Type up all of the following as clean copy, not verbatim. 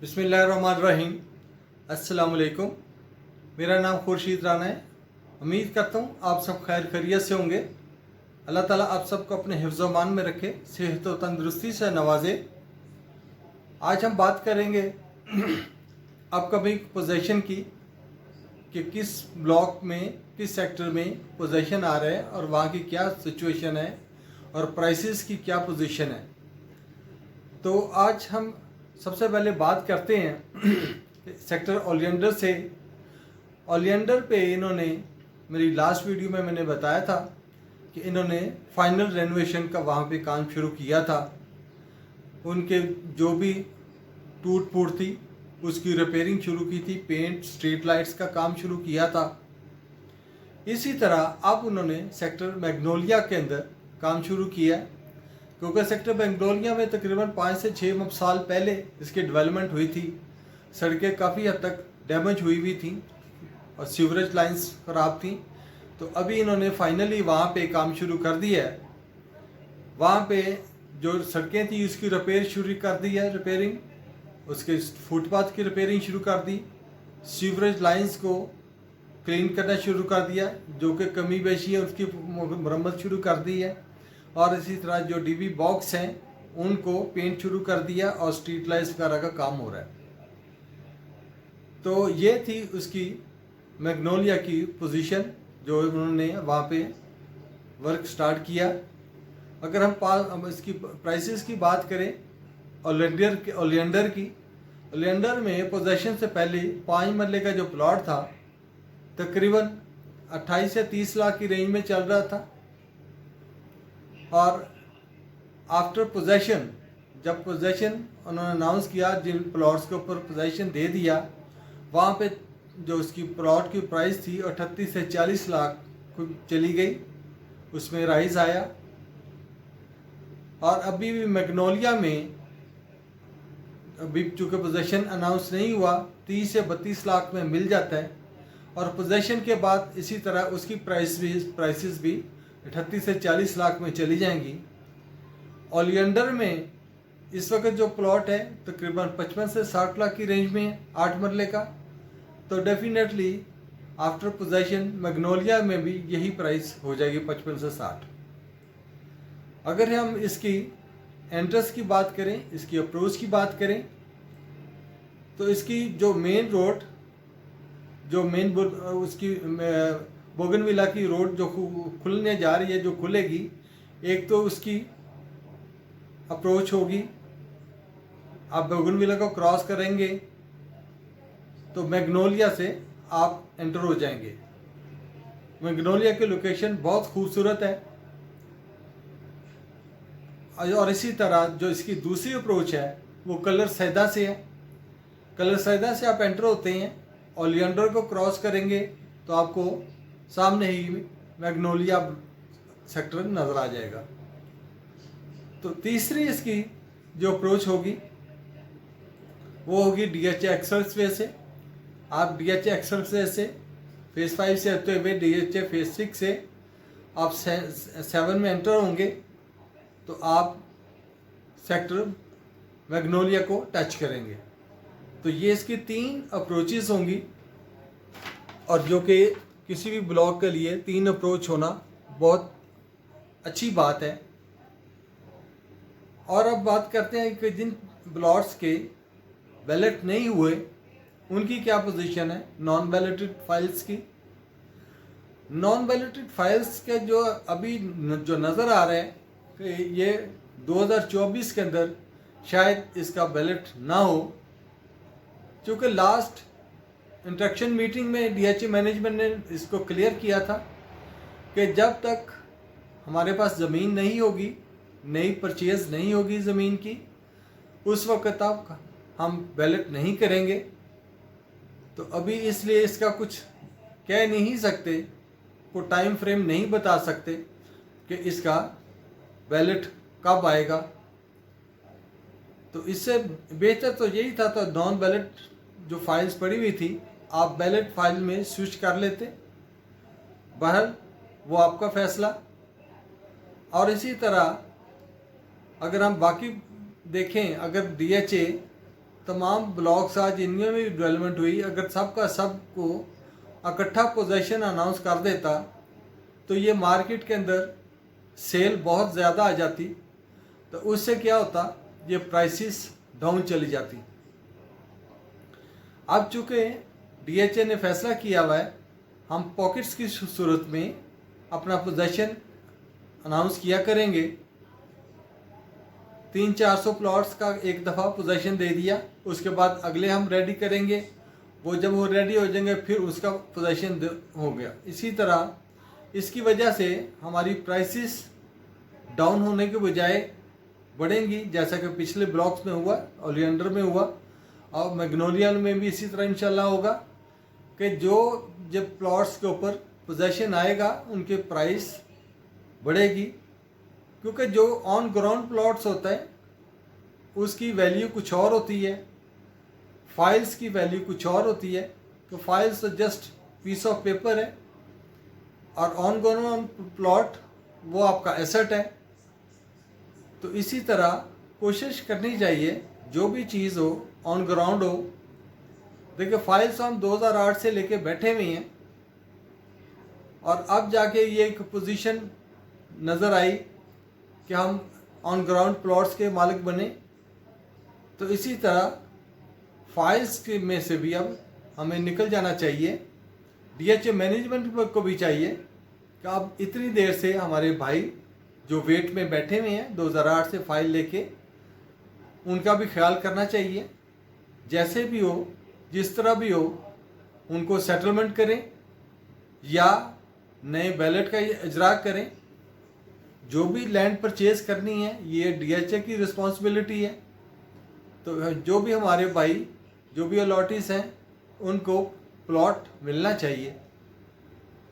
बिस्मिल्लाहिर्रहमानिर्रहीम। अस्सलाम वालेकुम। मेरा नाम खुर्शीद राना है। उम्मीद करता हूँ आप सब खैर खैरियत से होंगे। अल्लाह ताला आप सबको अपने हिफ्ज़ व मान में रखे, सेहत व तंदुरुस्ती से नवाजे। आज हम बात करेंगे अपकमिंग पोजीशन की कि किस ब्लॉक में, किस सेक्टर में पोजीशन आ रहा है और वहाँ की क्या सिचुएशन है और प्राइसेस की क्या पोजीशन है। तो आज हम सबसे पहले बात करते हैं सेक्टर ओलियंडर से। ओलियंडर पे इन्होंने, मेरी लास्ट वीडियो में मैंने बताया था कि इन्होंने फाइनल रेनोवेशन का वहाँ पे काम शुरू किया था। उनके जो भी टूट फूट थी उसकी रिपेयरिंग शुरू की थी, पेंट, स्ट्रीट लाइट्स का काम शुरू किया था। इसी तरह अब उन्होंने सेक्टर मैग्नोलिया के अंदर काम शुरू किया, क्योंकि सेक्टर मैग्नोलिया में तकरीबन 5 से 6 साल पहले इसकी डेवलपमेंट हुई थी। सड़कें काफ़ी हद तक डैमेज हुई थी और सीवरेज लाइंस ख़राब थी। तो अभी इन्होंने फाइनली वहाँ पे काम शुरू कर दिया है। वहाँ पे जो सड़कें थी उसकी रिपेयर शुरू कर दी है, रिपेयरिंग, उसके फुटपाथ की रिपेयरिंग शुरू कर दी, सीवरेज लाइंस को क्लीन करना शुरू कर दिया, जो कि कमी बेशी है उसकी मरम्मत शुरू कर दी है। और इसी तरह जो डीबी बॉक्स हैं उनको पेंट शुरू कर दिया और स्ट्रीट लाइट्स वगैरह का काम हो रहा है। तो ये थी उसकी मैग्नोलिया की पोजीशन जो उन्होंने वहाँ पे वर्क स्टार्ट किया। अगर हम इसकी प्राइसेस की बात करें ओलियंडर की, ओलियंडर में पोजीशन से पहले 5 मरले का जो प्लॉट था तकरीबन 28 से 30 लाख की रेंज में चल रहा था। और आफ्टर पोजेशन, जब पोजेशन उन्होंने अनाउंस किया, जिन प्लॉट्स के ऊपर पोजेशन दे दिया, वहाँ पे जो उसकी प्लॉट की प्राइस थी 38 से 40 लाख चली गई, उसमें राइज आया। और अभी भी मैग्नोलिया में अभी चूँकि पोजेशन अनाउंस नहीं हुआ, 30 से 32 लाख में मिल जाता है। और पोजेशन के बाद इसी तरह उसकी प्राइसेस भी 38 से 40 लाख में चली जाएंगी। ओलियंडर में इस वक्त जो प्लॉट है तकरीबन 55 से 60 लाख की रेंज में है, 8 मरले का। तो डेफिनेटली आफ्टर पोजेशन मैग्नोलिया में भी यही प्राइस हो जाएगी 55 से 60। अगर हम इसकी एंट्रेंस की बात करें, इसकी अप्रोच की बात करें, तो इसकी जो मेन रोड, जो मेन उसकी बोगनविला की रोड जो खुलने जा रही है, जो खुलेगी, एक तो उसकी अप्रोच होगी, आप बोगनविला को क्रॉस करेंगे तो मैग्नोलिया से आप एंटर हो जाएंगे। मैग्नोलिया की लोकेशन बहुत खूबसूरत है। और इसी तरह जो इसकी दूसरी अप्रोच है वो कलर सैदा से है। कलर सैदा से आप एंटर होते हैं, ओलियंडर को क्रॉस करेंगे तो आपको सामने ही मैग्नोलिया सेक्टर नज़र आ जाएगा। तो तीसरी इसकी जो अप्रोच होगी वो होगी DHA एक्सप्रेसवे से। आप DHA एक्सप्रेसवे से फेज़ 5 से होते हुए DHA फेज़ 6 से आप 7 में एंटर होंगे तो आप सेक्टर मैग्नोलिया को टच करेंगे। तो ये इसकी 3 अप्रोचेस होंगी, और जो कि किसी भी ब्लॉक के लिए 3 अप्रोच होना बहुत अच्छी बात है। और अब बात करते हैं कि जिन ब्लॉक्स के बैलेट नहीं हुए उनकी क्या पोजीशन है नॉन बैलेटेड फाइल्स की। नॉन बैलेटेड फाइल्स के जो अभी जो नज़र आ रहे हैं कि ये 2024 के अंदर शायद इसका बैलेट ना हो, क्योंकि लास्ट इंट्रैक्शन मीटिंग में DHA मैनेजमेंट ने इसको क्लियर किया था कि जब तक हमारे पास ज़मीन नहीं होगी, नई परचेज़ नहीं होगी ज़मीन की, उस वक्त तक हम बैलेट नहीं करेंगे। तो अभी इसलिए इसका कुछ कह नहीं सकते, को टाइम फ्रेम नहीं बता सकते कि इसका बैलेट कब आएगा। तो इससे बेहतर तो यही था, तो नॉन बैलेट जो फाइल्स पड़ी हुई थी आप बैलेट फाइल में स्विच कर लेते। बहरहाल वो आपका फैसला। और इसी तरह अगर हम बाकी देखें, अगर DHA तमाम ब्लॉक्स आज इनमें भी डेवलपमेंट हुई, अगर सबका सबको इकट्ठा पोजीशन अनाउंस कर देता तो ये मार्केट के अंदर सेल बहुत ज़्यादा आ जाती, तो उससे क्या होता, ये प्राइसेस डाउन चली जाती। अब चूँकि DHA ने फैसला किया हुआ है, हम पॉकेट्स की सूरत में अपना पोजीशन अनाउंस किया करेंगे। 300-400 प्लॉट्स का एक दफ़ा पोजीशन दे दिया, उसके बाद अगले हम रेडी करेंगे, वो जब वो रेडी हो जाएंगे फिर उसका पोजीशन हो गया। इसी तरह इसकी वजह से हमारी प्राइसेस डाउन होने के बजाय बढ़ेंगी, जैसा कि पिछले ब्लॉक्स में हुआ, ओलियंडर में हुआ और मैग्नोलिया में भी इसी तरह इंशाल्लाह होगा कि जो जब प्लॉट्स के ऊपर पोजीशन आएगा उनके प्राइस बढ़ेगी, क्योंकि जो ऑन ग्राउंड प्लॉट्स होता है उसकी वैल्यू कुछ और होती है, फाइल्स की वैल्यू कुछ और होती है। तो फाइल्स तो जस्ट पीस ऑफ पेपर है और ऑन ग्राउंड प्लॉट वो आपका एसेट है। तो इसी तरह कोशिश करनी चाहिए जो भी चीज़ हो ऑन ग्राउंड हो। देखिए फाइल्स हम 2008 से लेके बैठे हुए हैं और अब जाके ये एक पोजीशन नज़र आई कि हम ऑन ग्राउंड प्लॉट्स के मालिक बने। तो इसी तरह फाइल्स के में से भी अब हमें निकल जाना चाहिए। DHA मैनेजमेंट को भी चाहिए कि अब इतनी देर से हमारे भाई जो वेट में बैठे हुए हैं 2008 से फाइल लेके, उनका भी ख्याल करना चाहिए। जैसे भी हो, जिस तरह भी हो, उनको सेटलमेंट करें या नए बैलेट का इजरा करें। जो भी लैंड परचेज करनी है ये DHA की रिस्पॉन्सिबिलिटी है। तो जो भी हमारे भाई जो भी अलॉटीज हैं उनको प्लॉट मिलना चाहिए।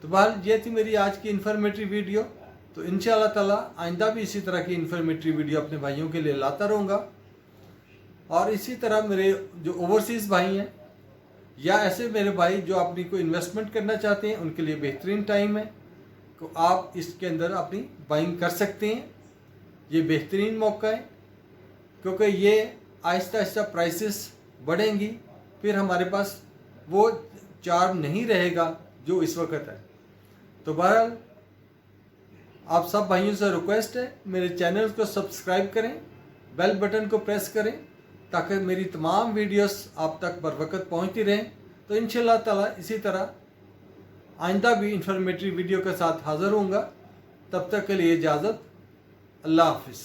तो बहरहाल ये थी मेरी आज की इन्फॉर्मेटिव वीडियो। तो इंशाअल्लाह ताला आइंदा भी इसी तरह की इन्फॉर्मेटिव वीडियो अपने भाइयों के लिए लाता रहूँगा। और इसी तरह मेरे जो ओवरसीज़ भाई हैं या ऐसे मेरे भाई जो अपनी कोई इन्वेस्टमेंट करना चाहते हैं उनके लिए बेहतरीन टाइम है, तो आप इसके अंदर अपनी बाइंग कर सकते हैं। ये बेहतरीन मौका है क्योंकि ये आहिस्ता आहिस्ता प्राइसेस बढ़ेंगी, फिर हमारे पास वो चार्म नहीं रहेगा जो इस वक्त है। तो बहरहाल आप सब भाइयों से रिक्वेस्ट है मेरे चैनल को सब्सक्राइब करें, बेल बटन को प्रेस करें ताकि मेरी तमाम वीडियोस आप तक बर वक्त पहुँचती रहें। तो इंशाअल्लाह ताला इसी तरह आइंदा भी इंफॉर्मेटिव वीडियो के साथ हाज़िर होऊंगा। तब तक के लिए इजाज़त, अल्लाह हाफिज़।